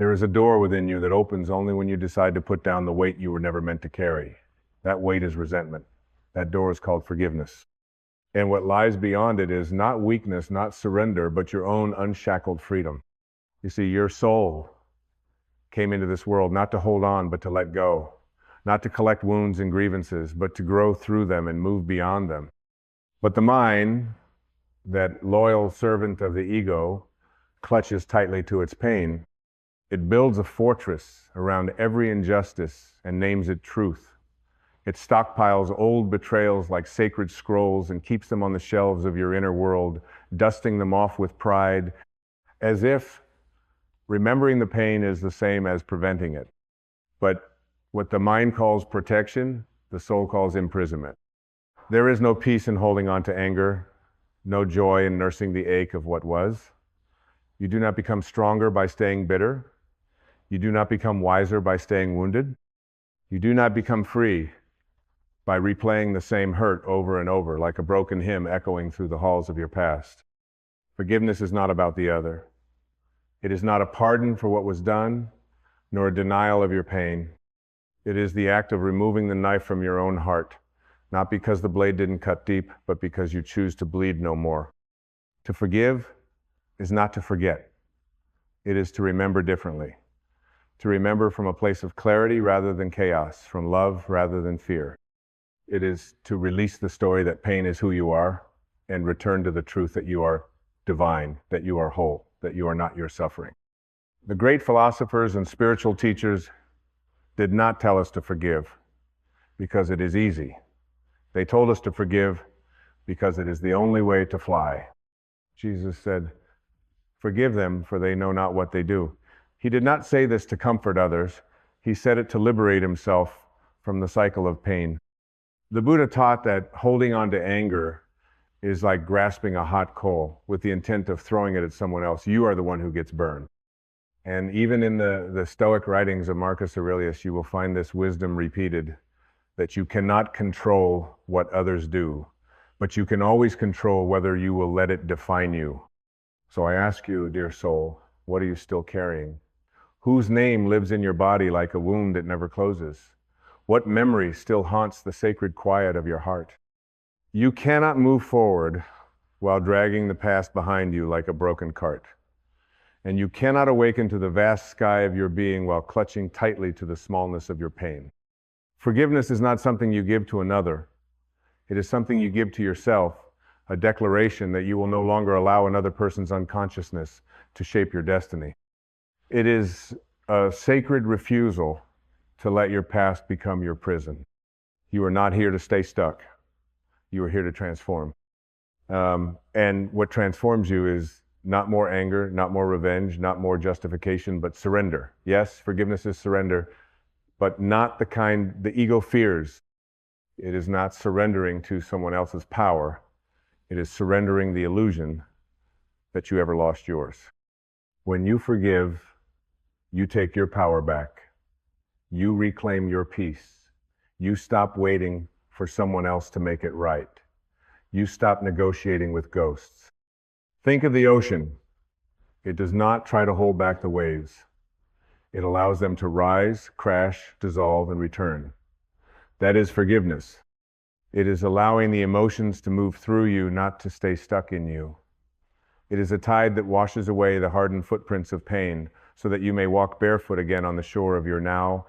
There is a door within you that opens only when you decide to put down the weight you were never meant to carry. That weight is resentment. That door is called forgiveness. And what lies beyond it is not weakness, not surrender, but your own unshackled freedom. You see, your soul came into this world not to hold on, but to let go. Not to collect wounds and grievances, but to grow through them and move beyond them. But the mind, that loyal servant of the ego, clutches tightly to its pain. It builds a fortress around every injustice and names it truth. It stockpiles old betrayals like sacred scrolls and keeps them on the shelves of your inner world, dusting them off with pride, as if remembering the pain is the same as preventing it. But what the mind calls protection, the soul calls imprisonment. There is no peace in holding on to anger, no joy in nursing the ache of what was. You do not become stronger by staying bitter. You do not become wiser by staying wounded. You do not become free by replaying the same hurt over and over like a broken hymn echoing through the halls of your past. Forgiveness is not about the other. It is not a pardon for what was done, nor a denial of your pain. It is the act of removing the knife from your own heart, not because the blade didn't cut deep, but because you choose to bleed no more. To forgive is not to forget. It is to remember differently. To remember from a place of clarity rather than chaos, from love rather than fear. It is to release the story that pain is who you are and return to the truth that you are divine, that you are whole, that you are not your suffering. The great philosophers and spiritual teachers did not tell us to forgive because it is easy. They told us to forgive because it is the only way to fly. Jesus said, "Forgive them, for they know not what they do." He did not say this to comfort others. He said it to liberate himself from the cycle of pain. The Buddha taught that holding on to anger is like grasping a hot coal with the intent of throwing it at someone else. You are the one who gets burned. And even in the Stoic writings of Marcus Aurelius, you will find this wisdom repeated, that you cannot control what others do, but you can always control whether you will let it define you. So I ask you, dear soul, what are you still carrying? Whose name lives in your body like a wound that never closes? What memory still haunts the sacred quiet of your heart? You cannot move forward while dragging the past behind you like a broken cart. And you cannot awaken to the vast sky of your being while clutching tightly to the smallness of your pain. Forgiveness is not something you give to another. It is something you give to yourself, a declaration that you will no longer allow another person's unconsciousness to shape your destiny. It is a sacred refusal to let your past become your prison. You are not here to stay stuck. You are here to transform. And what transforms you is not more anger, not more revenge, not more justification, but surrender. Yes, forgiveness is surrender, but not the kind the ego fears. It is not surrendering to someone else's power. It is surrendering the illusion that you ever lost yours. When you forgive, you take your power back. You reclaim your peace. You stop waiting for someone else to make it right. You stop negotiating with ghosts. Think of the ocean. It does not try to hold back the waves. It allows them to rise, crash, dissolve, and return. That is forgiveness. It is allowing the emotions to move through you, not to stay stuck in you. It is a tide that washes away the hardened footprints of pain so that you may walk barefoot again on the shore of your now.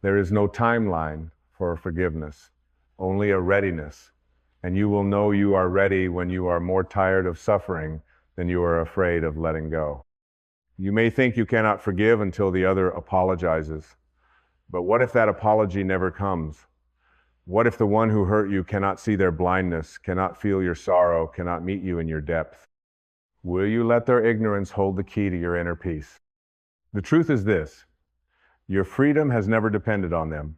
There is no timeline for forgiveness, only a readiness. And you will know you are ready when you are more tired of suffering than you are afraid of letting go. You may think you cannot forgive until the other apologizes. But what if that apology never comes? What if the one who hurt you cannot see their blindness, cannot feel your sorrow, cannot meet you in your depth? Will you let their ignorance hold the key to your inner peace? The truth is this: your freedom has never depended on them.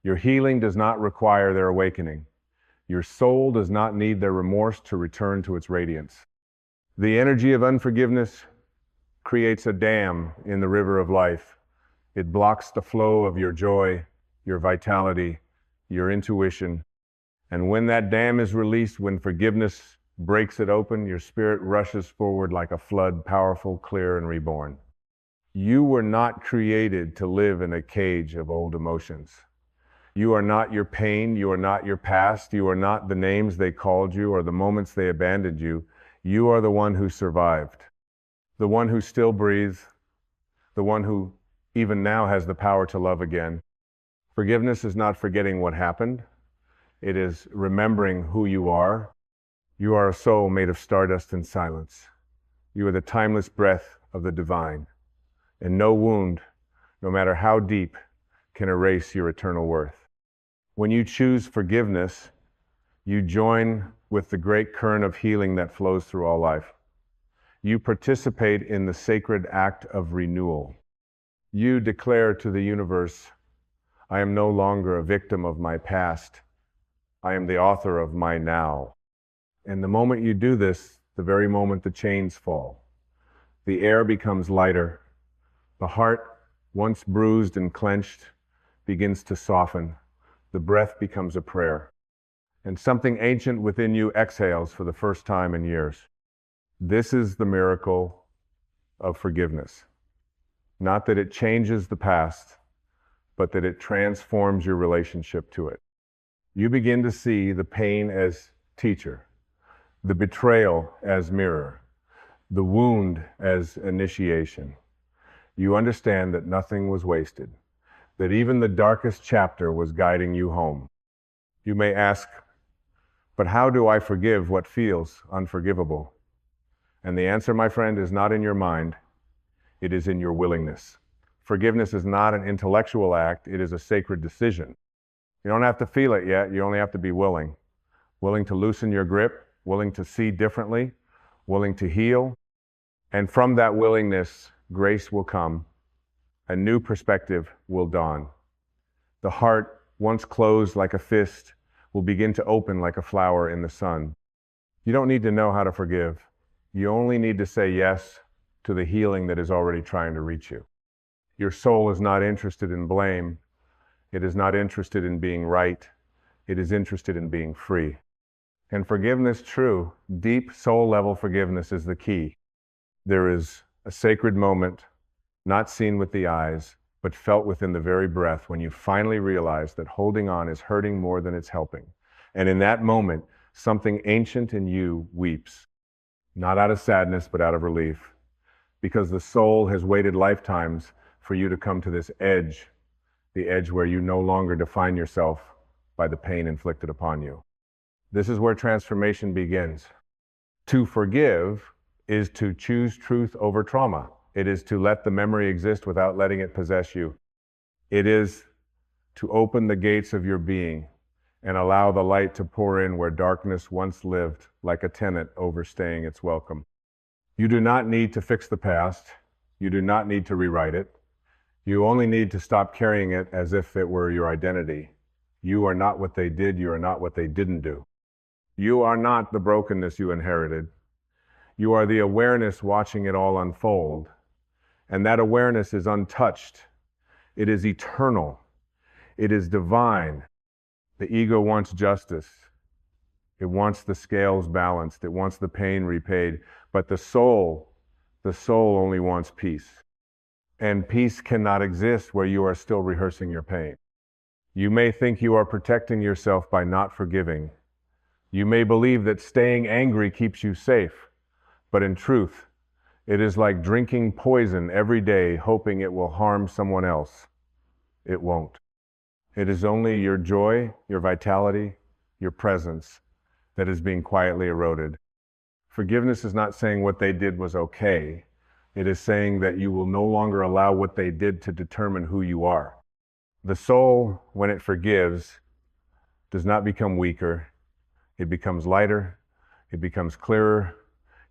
Your healing does not require their awakening. Your soul does not need their remorse to return to its radiance. The energy of unforgiveness creates a dam in the river of life. It blocks the flow of your joy, your vitality, your intuition. And when that dam is released, when forgiveness breaks it open, your spirit rushes forward like a flood, powerful, clear, and reborn. You were not created to live in a cage of old emotions. You are not your pain. You are not your past. You are not the names they called you or the moments they abandoned you. You are the one who survived, the one who still breathes, the one who even now has the power to love again. Forgiveness is not forgetting what happened. It is remembering who you are. You are a soul made of stardust and silence. You are the timeless breath of the divine. And no wound, no matter how deep, can erase your eternal worth. When you choose forgiveness, you join with the great current of healing that flows through all life. You participate in the sacred act of renewal. You declare to the universe, I am no longer a victim of my past. I am the author of my now. And the moment you do this, the very moment the chains fall, the air becomes lighter. The heart, once bruised and clenched, begins to soften. The breath becomes a prayer. And something ancient within you exhales for the first time in years. This is the miracle of forgiveness. Not that it changes the past, but that it transforms your relationship to it. You begin to see the pain as teacher, the betrayal as mirror, the wound as initiation. You understand that nothing was wasted, that even the darkest chapter was guiding you home. You may ask, but how do I forgive what feels unforgivable? And the answer, my friend, is not in your mind. It is in your willingness. Forgiveness is not an intellectual act. It is a sacred decision. You don't have to feel it yet. You only have to be willing. Willing to loosen your grip, willing to see differently, willing to heal. And from that willingness, grace will come. A new perspective will dawn. The heart, once closed like a fist, will begin to open like a flower in the sun. You don't need to know how to forgive. You only need to say yes to the healing that is already trying to reach you. Your soul is not interested in blame. It is not interested in being right. It is interested in being free. And forgiveness, true, deep soul level forgiveness is the key. There is a sacred moment, not seen with the eyes, but felt within the very breath when you finally realize that holding on is hurting more than it's helping. And in that moment, something ancient in you weeps, not out of sadness, but out of relief, because the soul has waited lifetimes for you to come to this edge, the edge where you no longer define yourself by the pain inflicted upon you. This is where transformation begins. To forgive is to choose truth over trauma. It is to let the memory exist without letting it possess you. It is to open the gates of your being and allow the light to pour in where darkness once lived, like a tenant overstaying its welcome. You do not need to fix the past. You do not need to rewrite it. You only need to stop carrying it as if it were your identity. You are not what they did. You are not what they didn't do. You are not the brokenness you inherited. You are the awareness watching it all unfold. And that awareness is untouched. It is eternal. It is divine. The ego wants justice. It wants the scales balanced. It wants the pain repaid. But the soul only wants peace. And peace cannot exist where you are still rehearsing your pain. You may think you are protecting yourself by not forgiving. You may believe that staying angry keeps you safe. But in truth, it is like drinking poison every day, hoping it will harm someone else. It won't. It is only your joy, your vitality, your presence that is being quietly eroded. Forgiveness is not saying what they did was okay. It is saying that you will no longer allow what they did to determine who you are. The soul, when it forgives, does not become weaker. It becomes lighter. It becomes clearer.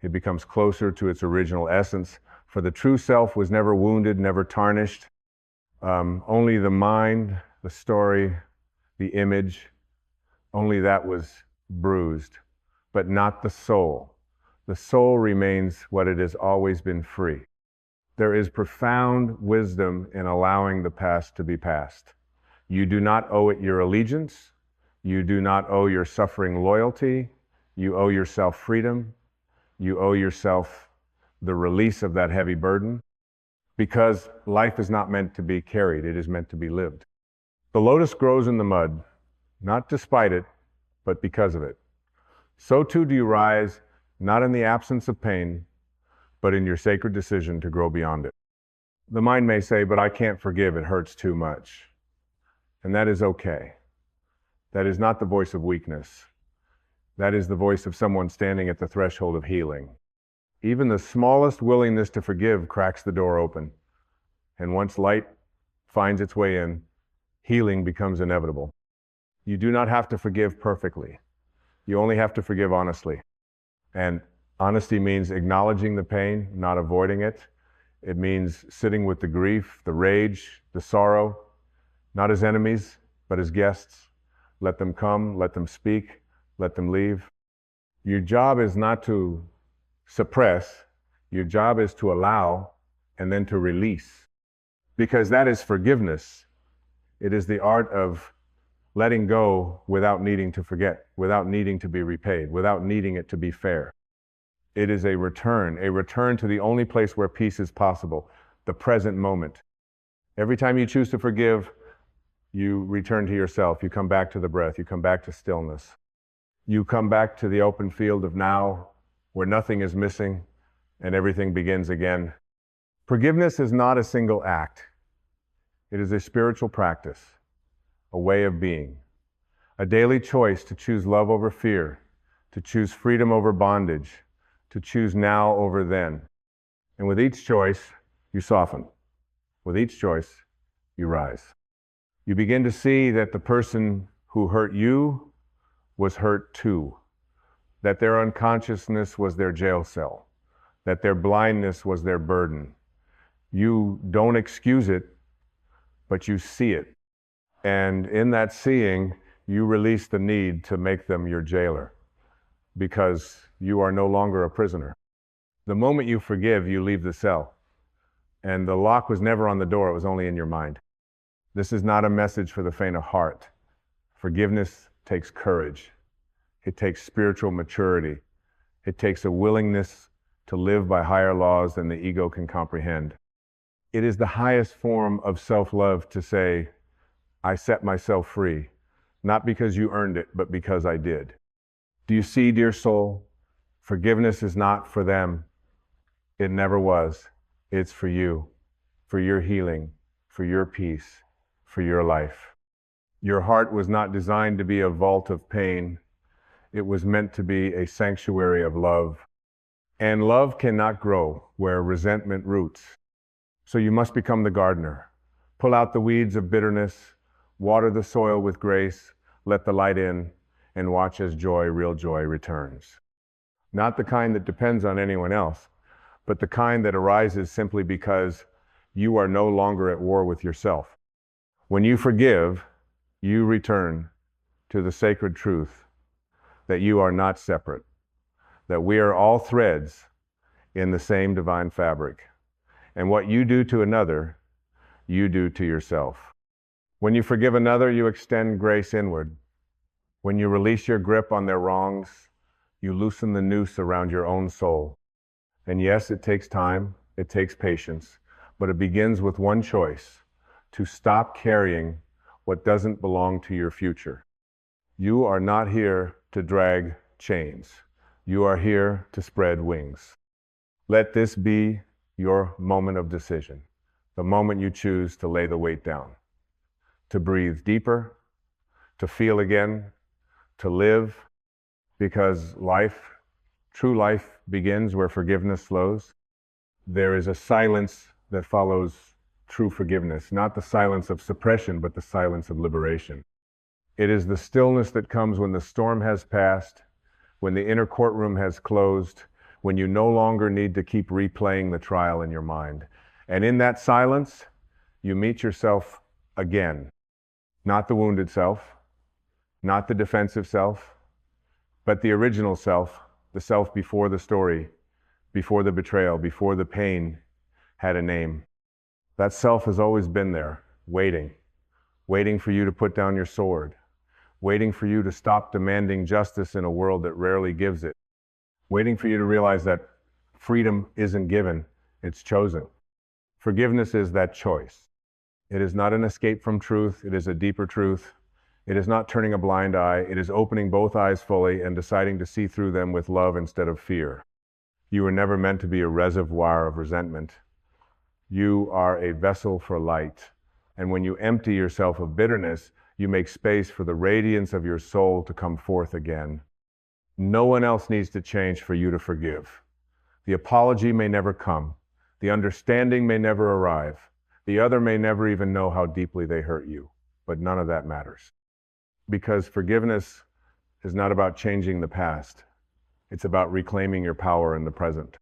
It becomes closer to its original essence. For the true self was never wounded, never tarnished. Only the mind, the story, the image, only that was bruised, but not the soul. The soul remains what it has always been, free. There is profound wisdom in allowing the past to be past. You do not owe it your allegiance. You do not owe your suffering loyalty. You owe yourself freedom. You owe yourself the release of that heavy burden. because life is not meant to be carried, it is meant to be lived. The lotus grows in the mud, not despite it, but because of it. So too do you rise, not in the absence of pain, but in your sacred decision to grow beyond it. The mind may say, but I can't forgive, it hurts too much. And that is okay. That is not the voice of weakness. That is the voice of someone standing at the threshold of healing. Even the smallest willingness to forgive cracks the door open. And once light finds its way in, healing becomes inevitable. You do not have to forgive perfectly. You only have to forgive honestly. And honesty means acknowledging the pain, not avoiding it. It means sitting with the grief, the rage, the sorrow, not as enemies, but as guests. Let them come, let them speak, let them leave. Your job is not to suppress. Your job is to allow and then to release. Because that is forgiveness. It is the art of letting go without needing to forget, without needing to be repaid, without needing it to be fair. It is a return to the only place where peace is possible, the present moment. Every time you choose to forgive, you return to yourself. You come back to the breath. You come back to stillness. You come back to the open field of now, where nothing is missing and everything begins again. Forgiveness is not a single act. It is a spiritual practice, a way of being, a daily choice to choose love over fear, to choose freedom over bondage, to choose now over then. And with each choice, you soften. With each choice, you rise. You begin to see that the person who hurt you was hurt too, that their unconsciousness was their jail cell, that their blindness was their burden. You don't excuse it, but you see it. And in that seeing, you release the need to make them your jailer, because you are no longer a prisoner. The moment you forgive, you leave the cell. And the lock was never on the door, it was only in your mind. This is not a message for the faint of heart. Forgiveness takes courage. It takes spiritual maturity. It takes a willingness to live by higher laws than the ego can comprehend. It is the highest form of self-love to say, I set myself free, not because you earned it, but because I did. Do you see, dear soul? Forgiveness is not for them. It never was. It's for you, for your healing, for your peace, for your life. Your heart was not designed to be a vault of pain. It was meant to be a sanctuary of love. And love cannot grow where resentment roots. So you must become the gardener. Pull out the weeds of bitterness, water the soil with grace, let the light in, and watch as joy, real joy, returns. Not the kind that depends on anyone else, but the kind that arises simply because you are no longer at war with yourself. When you forgive, you return to the sacred truth that you are not separate, that we are all threads in the same divine fabric. And what you do to another, you do to yourself. When you forgive another, you extend grace inward. When you release your grip on their wrongs, you loosen the noose around your own soul. And yes, it takes time, it takes patience, but it begins with one choice: to stop carrying what doesn't belong to your future. You are not here to drag chains. You are here to spread wings. Let this be your moment of decision, the moment you choose to lay the weight down, to breathe deeper, to feel again, to live, because life, true life, begins where forgiveness flows. There is a silence that follows true forgiveness, not the silence of suppression, but the silence of liberation. It is the stillness that comes when the storm has passed, when the inner courtroom has closed, when you no longer need to keep replaying the trial in your mind. And in that silence, you meet yourself again. Not the wounded self, not the defensive self, but the original self, the self before the story, before the betrayal, before the pain had a name. That self has always been there, waiting for you to put down your sword, waiting for you to stop demanding justice in a world that rarely gives it, waiting for you to realize that freedom isn't given, it's chosen. Forgiveness is that choice. It is not an escape from truth. It is a deeper truth. It is not turning a blind eye. It is opening both eyes fully and deciding to see through them with love instead of fear. You were never meant to be a reservoir of resentment. You are a vessel for light. And when you empty yourself of bitterness, you make space for the radiance of your soul to come forth again. No one else needs to change for you to forgive. The apology may never come. The understanding may never arrive. The other may never even know how deeply they hurt you. But none of that matters. Because forgiveness is not about changing the past. It's about reclaiming your power in the present.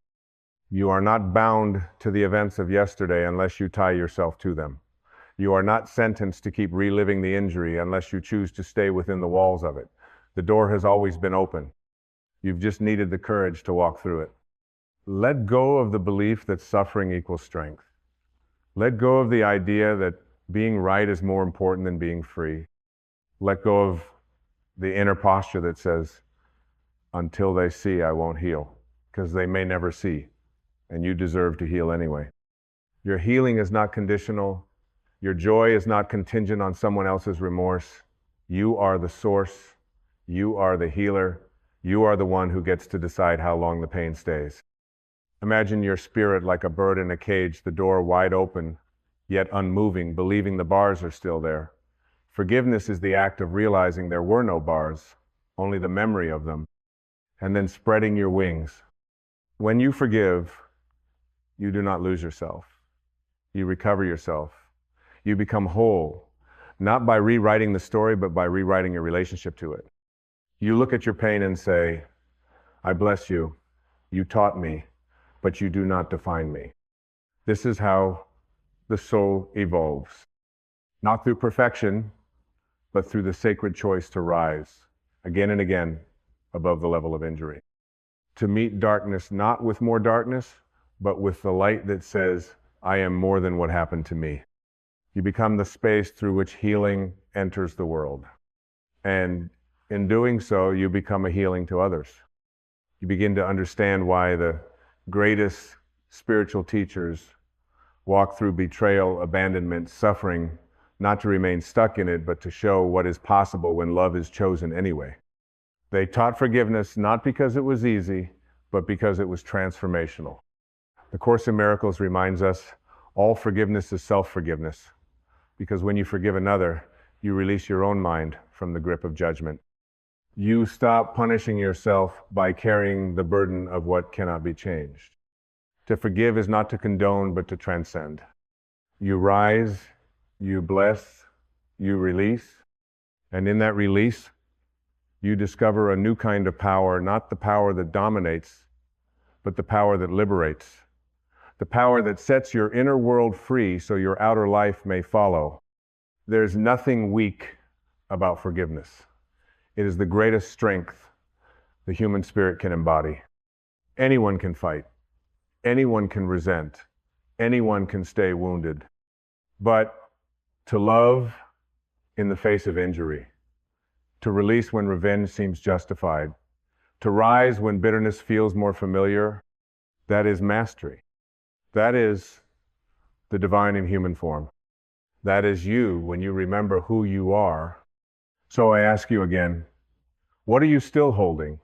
You are not bound to the events of yesterday unless you tie yourself to them. You are not sentenced to keep reliving the injury unless you choose to stay within the walls of it. The door has always been open. You've just needed the courage to walk through it. Let go of the belief that suffering equals strength. Let go of the idea that being right is more important than being free. Let go of the inner posture that says, until they see, I won't heal, because they may never see, and you deserve to heal anyway. Your healing is not conditional. Your joy is not contingent on someone else's remorse. You are the source. You are the healer. You are the one who gets to decide how long the pain stays. Imagine your spirit like a bird in a cage, the door wide open, yet unmoving, believing the bars are still there. Forgiveness is the act of realizing there were no bars, only the memory of them, and then spreading your wings. When you forgive, you do not lose yourself. You recover yourself. You become whole, not by rewriting the story, but by rewriting your relationship to it. You look at your pain and say, I bless you. You taught me, but you do not define me. This is how the soul evolves. Not through perfection, but through the sacred choice to rise again and again above the level of injury. To meet darkness not with more darkness, but with the light that says, I am more than what happened to me. You become the space through which healing enters the world. And in doing so, you become a healing to others. You begin to understand why the greatest spiritual teachers walk through betrayal, abandonment, suffering, not to remain stuck in it, but to show what is possible when love is chosen anyway. They taught forgiveness not because it was easy, but because it was transformational. The Course in Miracles reminds us all forgiveness is self-forgiveness, because when you forgive another, you release your own mind from the grip of judgment. You stop punishing yourself by carrying the burden of what cannot be changed. To forgive is not to condone, but to transcend. You rise, you bless, you release, and in that release, you discover a new kind of power, not the power that dominates, but the power that liberates. The power that sets your inner world free so your outer life may follow. There's nothing weak about forgiveness. It is the greatest strength the human spirit can embody. Anyone can fight. Anyone can resent. Anyone can stay wounded. But to love in the face of injury, to release when revenge seems justified, to rise when bitterness feels more familiar, that is mastery. That is the divine in human form. That is you when you remember who you are. So I ask you again, what are you still holding?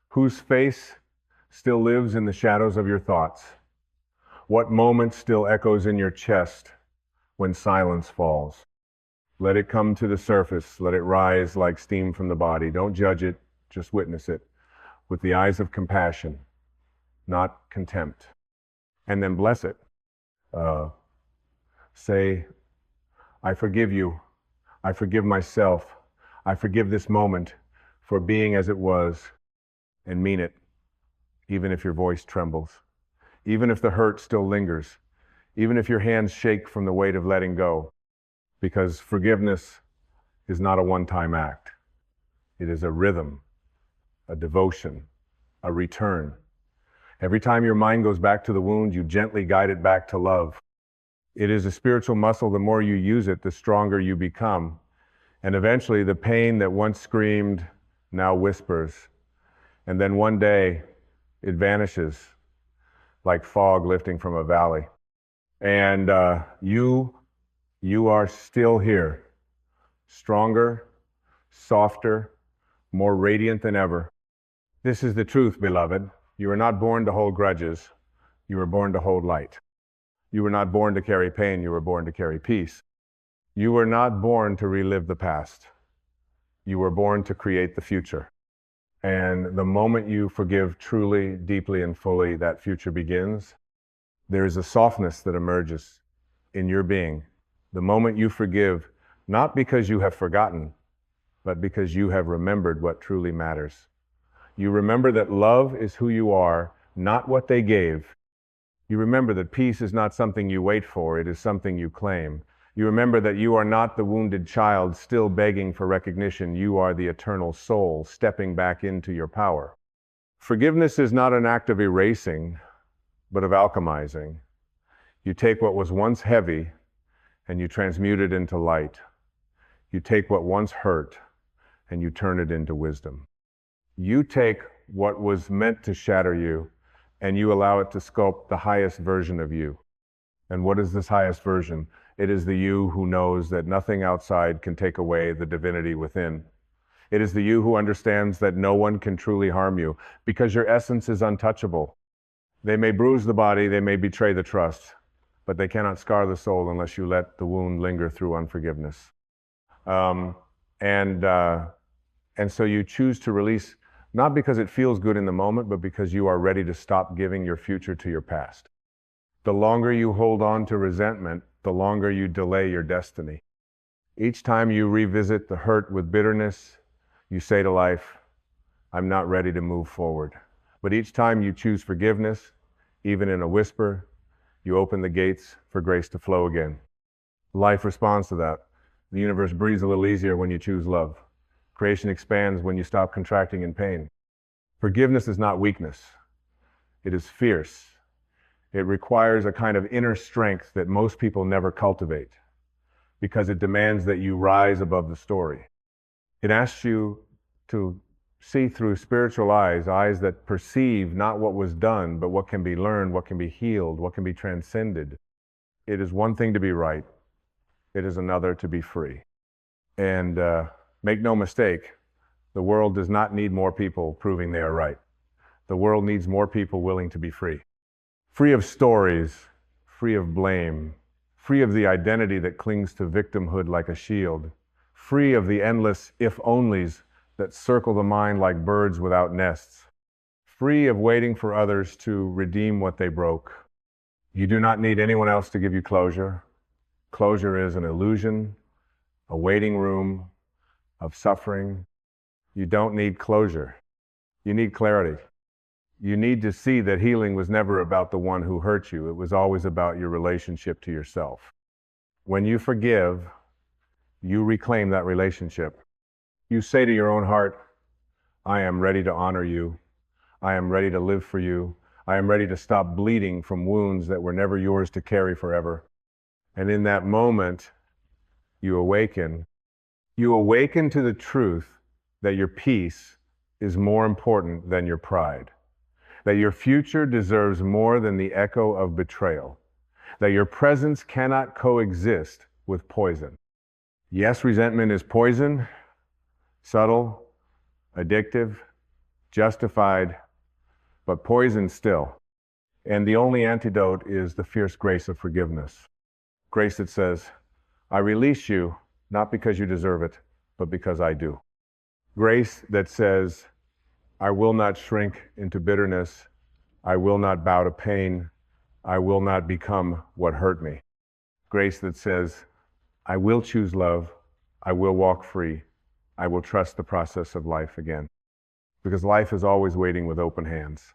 Whose face still lives in the shadows of your thoughts? What moment still echoes in your chest when silence falls? Let it come to the surface. Let it rise like steam from the body. Don't judge it, just witness it with the eyes of compassion, not contempt. And then bless it. Say, I forgive you. I forgive myself. I forgive this moment for being as it was, and mean it, even if your voice trembles, even if the hurt still lingers, even if your hands shake from the weight of letting go, because forgiveness is not a one-time act. It is a rhythm, a devotion, a return. Every time your mind goes back to the wound, you gently guide it back to love. It is a spiritual muscle. The more you use it, the stronger you become. And eventually the pain that once screamed now whispers. And then one day it vanishes like fog lifting from a valley. And you are still here, stronger, softer, more radiant than ever. This is the truth, beloved. You were not born to hold grudges. You were born to hold light. You were not born to carry pain. You were born to carry peace. You were not born to relive the past. You were born to create the future. And the moment you forgive truly, deeply, and fully, that future begins. There is a softness that emerges in your being. The moment you forgive, not because you have forgotten, but because you have remembered what truly matters. You remember that love is who you are, not what they gave. You remember that peace is not something you wait for, it is something you claim. You remember that you are not the wounded child still begging for recognition. You are the eternal soul stepping back into your power. Forgiveness is not an act of erasing, but of alchemizing. You take what was once heavy and you transmute it into light. You take what once hurt and you turn it into wisdom. You take what was meant to shatter you and you allow it to sculpt the highest version of you. And what is this highest version? It is the you who knows that nothing outside can take away the divinity within. It is the you who understands that no one can truly harm you because your essence is untouchable. They may bruise the body, they may betray the trust, but they cannot scar the soul unless you let the wound linger through unforgiveness. And so you choose to release, not because it feels good in the moment, but because you are ready to stop giving your future to your past. The longer you hold on to resentment, the longer you delay your destiny. Each time you revisit the hurt with bitterness, you say to life, I'm not ready to move forward. But each time you choose forgiveness, even in a whisper, you open the gates for grace to flow again. Life responds to that. The universe breathes a little easier when you choose love. Creation expands when you stop contracting in pain. Forgiveness is not weakness. It is fierce. It requires a kind of inner strength that most people never cultivate because it demands that you rise above the story. It asks you to see through spiritual eyes, eyes that perceive not what was done, but what can be learned, what can be healed, what can be transcended. It is one thing to be right. It is another to be free. And make no mistake, the world does not need more people proving they are right. The world needs more people willing to be free. Free of stories, free of blame, free of the identity that clings to victimhood like a shield, free of the endless if-onlys that circle the mind like birds without nests, free of waiting for others to redeem what they broke. You do not need anyone else to give you closure. Closure is an illusion, a waiting room of suffering. You don't need closure. You need clarity. You need to see that healing was never about the one who hurt you. It was always about your relationship to yourself. When you forgive, you reclaim that relationship. You say to your own heart, I am ready to honor you. I am ready to live for you. I am ready to stop bleeding from wounds that were never yours to carry forever. And in that moment, you awaken. You awaken to the truth that your peace is more important than your pride. That your future deserves more than the echo of betrayal. That your presence cannot coexist with poison. Yes, resentment is poison, subtle, addictive, justified, but poison still. And the only antidote is the fierce grace of forgiveness. Grace that says, I release you, not because you deserve it, but because I do. Grace that says, I will not shrink into bitterness. I will not bow to pain. I will not become what hurt me. Grace that says, I will choose love. I will walk free. I will trust the process of life again. Because life is always waiting with open hands.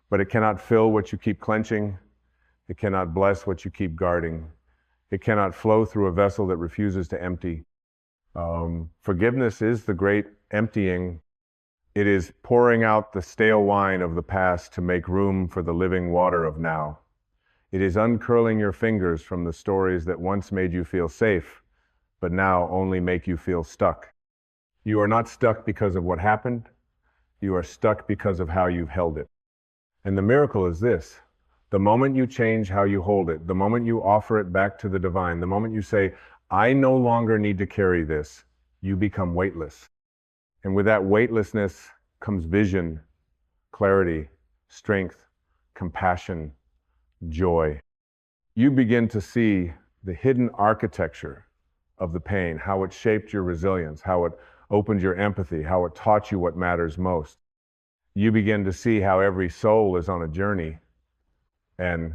But it cannot fill what you keep clenching. It cannot bless what you keep guarding. It cannot flow through a vessel that refuses to empty. Forgiveness is the great emptying. It is pouring out the stale wine of the past to make room for the living water of now. It is uncurling your fingers from the stories that once made you feel safe, but now only make you feel stuck. You are not stuck because of what happened. You are stuck because of how you've held it. And the miracle is this. The moment you change how you hold it, the moment you offer it back to the divine, the moment you say, I no longer need to carry this, you become weightless. And with that weightlessness comes vision, clarity, strength, compassion, joy. You begin to see the hidden architecture of the pain, how it shaped your resilience, how it opened your empathy, how it taught you what matters most. You begin to see how every soul is on a journey, and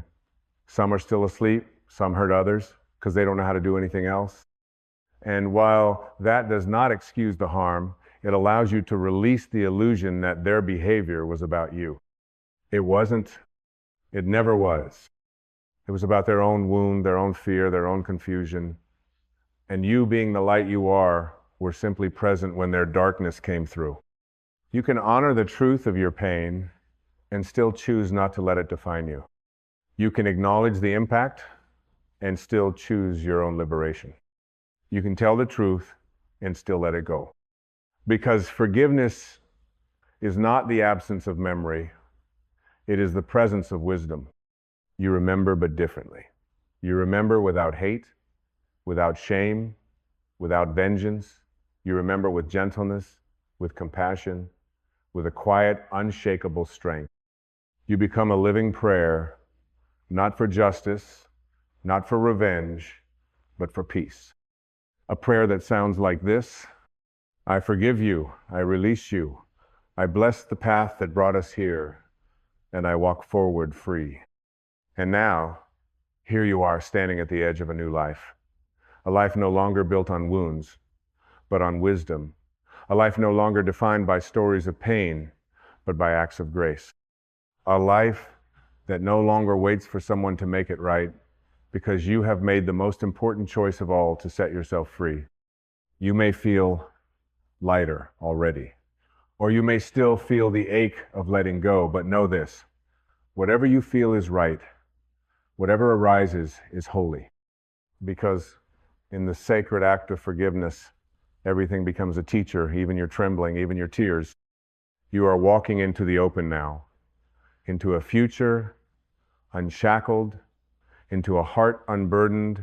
some are still asleep, some hurt others because they don't know how to do anything else. And while that does not excuse the harm, it allows you to release the illusion that their behavior was about you. It wasn't. It never was. It was about their own wound, their own fear, their own confusion. And you, being the light you are, were simply present when their darkness came through. You can honor the truth of your pain and still choose not to let it define you. You can acknowledge the impact and still choose your own liberation. You can tell the truth and still let it go. Because forgiveness is not the absence of memory, it is the presence of wisdom. You remember but differently. You remember without hate, without shame, without vengeance. You remember with gentleness, with compassion, with a quiet, unshakable strength. You become a living prayer, not for justice, not for revenge, but for peace. A prayer that sounds like this: I forgive you, I release you, I bless the path that brought us here, and I walk forward free. And now, here you are standing at the edge of a new life. A life no longer built on wounds, but on wisdom. A life no longer defined by stories of pain, but by acts of grace. A life that no longer waits for someone to make it right, because you have made the most important choice of all to set yourself free. You may feel lighter already, or you may still feel the ache of letting go, but know this: whatever you feel is right, whatever arises is holy, because in the sacred act of forgiveness, everything becomes a teacher, even your trembling, even your tears. You are walking into the open now, into a future unshackled, into a heart unburdened,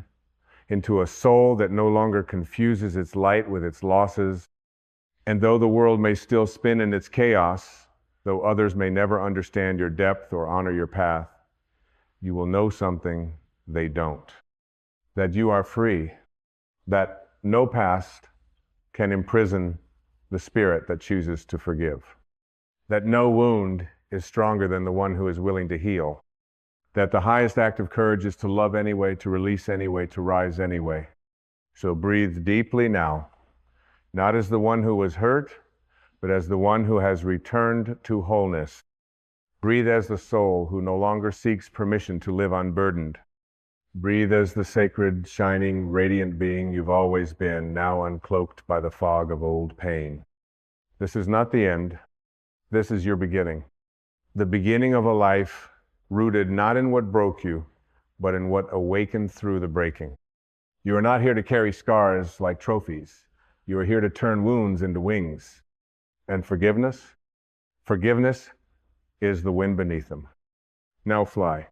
into a soul that no longer confuses its light with its losses. And though the world may still spin in its chaos, though others may never understand your depth or honor your path, you will know something they don't: that you are free, that no past can imprison the spirit that chooses to forgive, that no wound is stronger than the one who is willing to heal, that the highest act of courage is to love anyway, to release anyway, to rise anyway. So breathe deeply now, not as the one who was hurt, but as the one who has returned to wholeness. Breathe as the soul who no longer seeks permission to live unburdened. Breathe as the sacred, shining, radiant being you've always been, now uncloaked by the fog of old pain. This is not the end. This is your beginning. The beginning of a life rooted not in what broke you, but in what awakened through the breaking. You are not here to carry scars like trophies. You are here to turn wounds into wings. And forgiveness? Forgiveness is the wind beneath them. Now fly.